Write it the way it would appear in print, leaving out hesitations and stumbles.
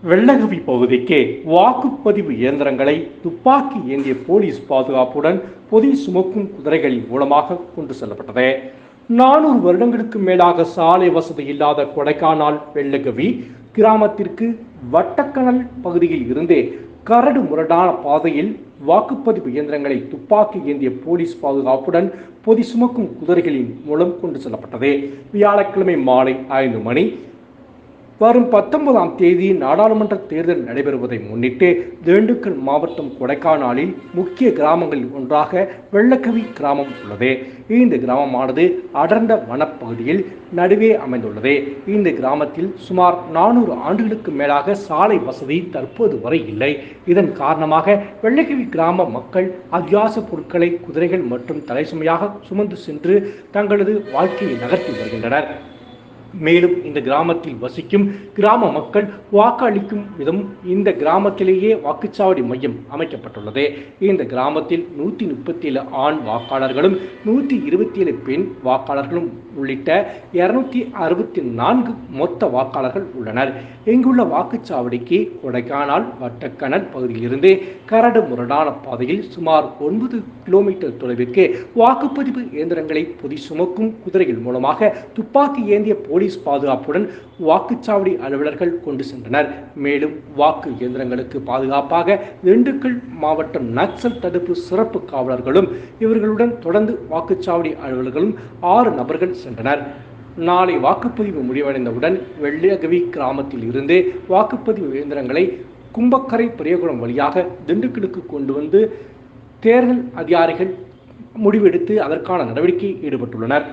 வெள்ளகவி பகுதிக்கு வாக்குப்பதிவு இயந்திரங்களை துப்பாக்கி ஏந்திய போலீஸ் பாதுகாப்புடன் பொதி சுமக்கும் குதிரைகளின் மூலமாக கொண்டு செல்லப்பட்டது. 400 வருடங்களுக்கு மேலாக சாலை வசதி இல்லாத கொடைக்கானல் வெள்ளகவி கிராமத்திற்கு வட்டக்கணல் பகுதியில் இருந்தே கரடு முரடான பாதையில் வாக்குப்பதிவு இயந்திரங்களை துப்பாக்கி ஏந்திய போலீஸ் பாதுகாப்புடன் பொதி சுமக்கும் குதிரைகளின் மூலம் கொண்டு செல்லப்பட்டது. வியாழக்கிழமை மாலை 5 மணி வரும் 19ஆம் தேதி நாடாளுமன்ற தேர்தல் நடைபெறுவதை முன்னிட்டு திண்டுக்கல் மாவட்டம் கொடைக்கானலில் முக்கிய கிராமங்களில் ஒன்றாக வெள்ளகவி கிராமம் உள்ளது. இந்த கிராமமானது அடர்ந்த வனப்பகுதியில் நடுவே அமைந்துள்ளது. இந்த கிராமத்தில் சுமார் 400 ஆண்டுகளுக்கு மேலாக சாலை வசதி தற்போது வரை இல்லை. இதன் காரணமாக வெள்ளகவி கிராம மக்கள் அத்தியாவசிய பொருட்களை குதிரைகள் மற்றும் தலைசுமையாக சுமந்து சென்று தங்களது வாழ்க்கையை நகர்த்தி வருகின்றனர். மேலும் இந்த கிராமத்தில் வசிக்கும் கிராம மக்கள் வாக்களிக்கும் விதம் இந்த கிராமத்திலேயே வாக்குச்சாவடி மையம் அமைக்கப்பட்டுள்ளது. இந்த கிராமத்தில் 137 ஆண் வாக்காளர்களும் 127 பெண் வாக்காளர்களும் உள்ளிட்ட 264 மொத்த வாக்காளர்கள் உள்ளனர். இங்குள்ள வாக்குச்சாவடிக்கு கொடைக்கானல் வட்டக்கணல் பகுதியிலிருந்து கரடு முரடான பாதையில் சுமார் 9 கிலோமீட்டர் தொலைவிற்கு வாக்குப்பதிவு இயந்திரங்களை பொதி சுமக்கும் குதிரைகள் மூலமாக துப்பாக்கி ஏந்திய போலீஸ் பாதுகாப்புடன் வாக்குச்சாவடி அலுவலர்கள் கொண்டு சென்றனர். மேலும் வாக்கு இயந்திரங்களுக்கு பாதுகாப்பாக திண்டுக்கல் மாவட்டம் நக்சல் தடுப்பு சிறப்பு காவலர்களும் இவர்களுடன் தொடர்ந்து வாக்குச்சாவடி அலுவலர்களும் 6 நபர்கள் சென்றனர். நாளை வாக்குப்பதிவு முடிவடைந்தவுடன் வெள்ளகவி கிராமத்தில் இருந்து வாக்குப்பதிவு இயந்திரங்களை கும்பக்கரை பெரியகுளம் வழியாக திண்டுக்கலுக்கு கொண்டு வந்து தேர்தல் அதிகாரிகள் முடிவெடுத்து அதற்கான நடவடிக்கையில் ஈடுபட்டுள்ளனர்.